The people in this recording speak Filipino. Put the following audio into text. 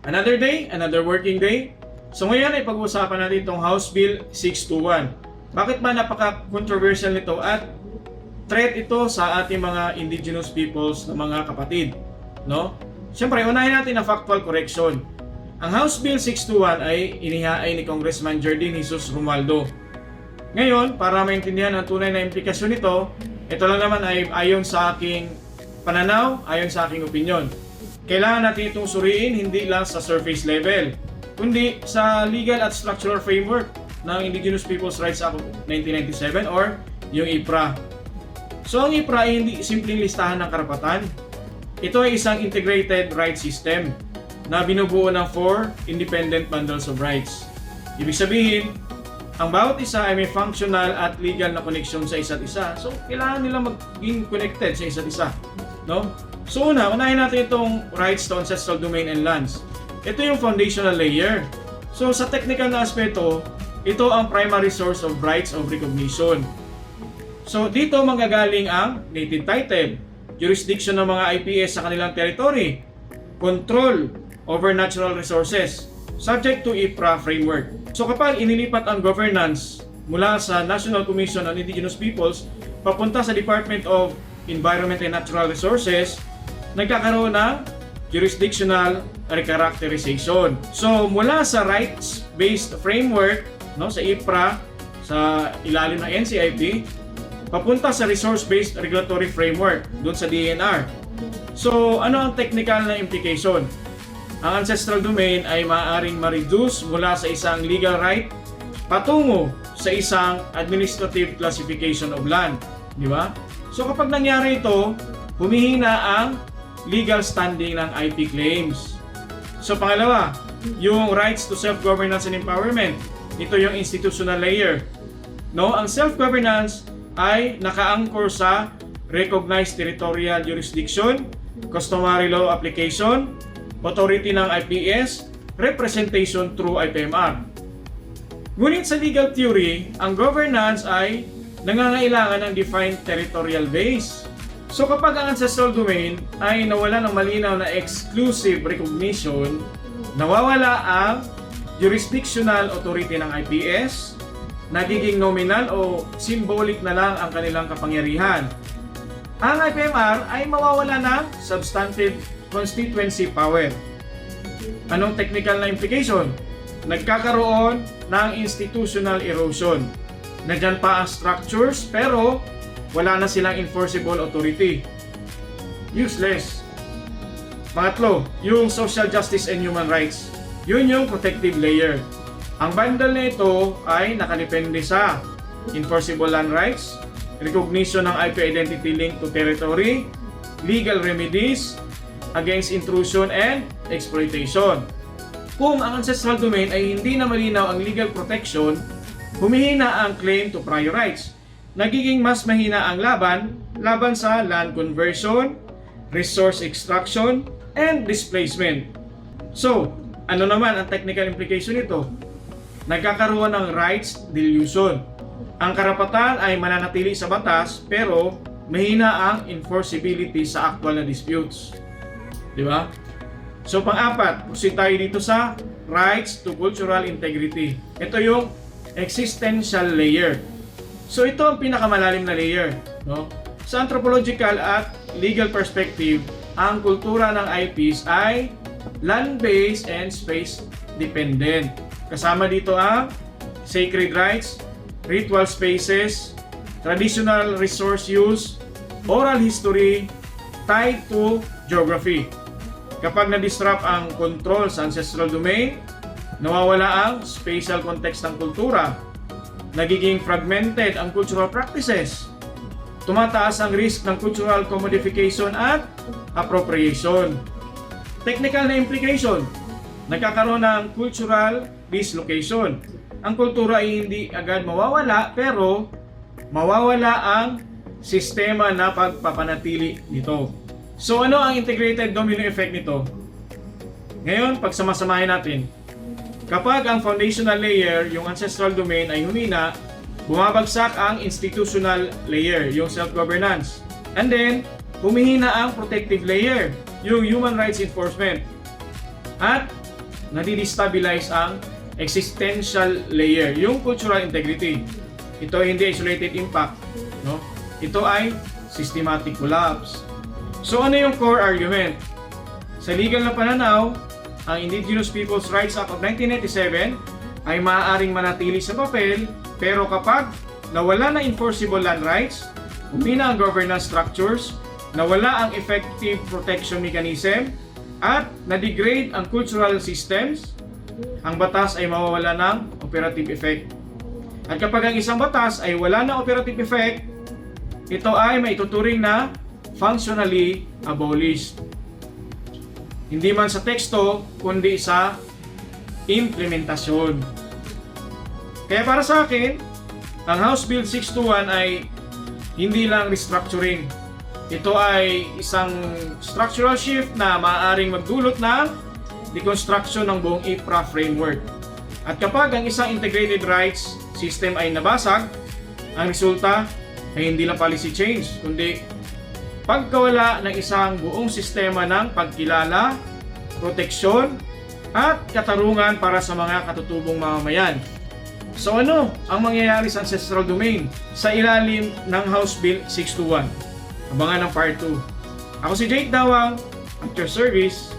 Another day, another working day. So ngayon ay pag-uusapan natin itong House Bill 621. Bakit ba napaka-controversial nito at threat ito sa ating mga indigenous peoples na mga kapatid, no? Siyempre, unahin natin ang factual correction. Ang House Bill 621 ay inihaay ni Congressman Jardine Jesus Romualdo. Ngayon, para maintindihan ang tunay na implikasyon nito, ito lang naman ay ayon sa aking pananaw, ayon sa aking opinion. Kailangan natin itong suriin hindi lang sa surface level, kundi sa legal at structural framework ng Indigenous Peoples' Rights Act of 1997 or yung IPRA. So ang IPRA ay hindi simpleng listahan ng karapatan. Ito ay isang integrated rights system na binubuo ng 4 independent bundles of rights. Ibig sabihin, ang bawat isa ay may functional at legal na connection sa isa't isa. So kailangan nila maging connected sa isa't isa, no? So unahin natin itong rights to ancestral domain and lands. Ito yung foundational layer. So sa technical na aspeto, ito ang primary source of rights of recognition. So dito manggagaling ang native title, jurisdiction ng mga IPS sa kanilang territory, control over natural resources, subject to IPRA framework. So kapag inilipat ang governance mula sa National Commission on Indigenous Peoples papunta sa Department of Environment and Natural Resources, nagkakaroon ng jurisdictional recharacterization. So mula sa rights-based framework, no, sa IPRA, sa ilalim ng NCIP, papunta sa resource-based regulatory framework doon sa DENR. So ano ang technical na implication? Ang ancestral domain ay maaaring ma-reduce mula sa isang legal right patungo sa isang administrative classification of land, di ba? So kapag nangyari ito, humihina ang legal standing ng IP claims. So pangalawa, yung rights to self-governance and empowerment. Ito yung institutional layer. No, ang self-governance ay naka-anchor sa recognized territorial jurisdiction, customary law application, authority ng IPS, representation through IPMR. Ngunit sa legal theory, ang governance ay nangangailangan ng defined territorial base. So kapag ang ancestral domain ay nawala ng malinaw na exclusive recognition, nawawala ang jurisdictional authority ng IPS, nagiging nominal o symbolic na lang ang kanilang kapangyarihan. Ang IPMR ay mawawala ng substantive constituency power. Anong technical na implication? Nagkakaroon ng institutional erosion. Nandyan pa ang structures pero wala na silang enforceable authority. Useless. Pangatlo, yung social justice and human rights. Yun yung protective layer. Ang bundle na ito ay nakadepende sa enforceable land rights, recognition ng IP identity linked to territory, legal remedies against intrusion and exploitation. Kung ang ancestral domain ay hindi na malinaw ang legal protection, humihina ang claim to prior rights. Nagiging mas mahina ang laban sa land conversion, resource extraction, and displacement. So, ano naman ang technical implication nito? Nagkakaroon ng rights dilution. Ang karapatan ay mananatili sa batas pero mahina ang enforceability sa actual na disputes. Di ba? So, pang-apat, proceed tayo dito sa rights to cultural integrity. Ito yung existential layer. So ito ang pinakamalalim na layer, no? Sa anthropological at legal perspective, ang kultura ng IPs ay land-based and space-dependent. Kasama dito ang sacred rights, ritual spaces, traditional resource use, oral history, tied to geography. Kapag na-disrupt ang control sa ancestral domain, nawawala ang spatial context ng kultura. Nagiging fragmented ang cultural practices. Tumataas ang risk ng cultural commodification at appropriation. Technical na implication, nagkakaroon ng cultural dislocation. Ang kultura ay hindi agad mawawala pero mawawala ang sistema na pagpapanatili nito. So ano ang integrated domino effect nito? Ngayon, pagsamasamahin natin. Kapag ang foundational layer, yung ancestral domain ay humina, bumabagsak ang institutional layer, yung self-governance. And then, humihina ang protective layer, yung human rights enforcement. At nadidestabilize ang existential layer, yung cultural integrity. Ito ay hindi isolated impact, no? Ito ay systematic collapse. So ano yung core argument? Sa legal na pananaw, ang Indigenous Peoples' Rights Act of 1997 ay maaaring manatili sa papel, pero kapag nawala na enforceable land rights, humina ang governance structures, nawala ang effective protection mechanism, at na-degrade ang cultural systems, ang batas ay mawawala ng operative effect. At kapag ang isang batas ay wala ng operative effect, ito ay maituturing na functionally abolished. Hindi man sa teksto, kundi sa implementasyon. Kaya para sa akin, ang House Bill 621 ay hindi lang restructuring. Ito ay isang structural shift na maaaring magdulot ng deconstruction ng buong IPRA framework. At kapag ang isang integrated rights system ay nabasag, ang resulta ay hindi lang policy change, kundi pagkawala ng isang buong sistema ng pagkilala, proteksyon, at katarungan para sa mga katutubong mamamayan. So ano ang mangyayari sa ancestral domain sa ilalim ng House Bill 621? Abangan ng part 2. Ako si Jake Dawang, at your service.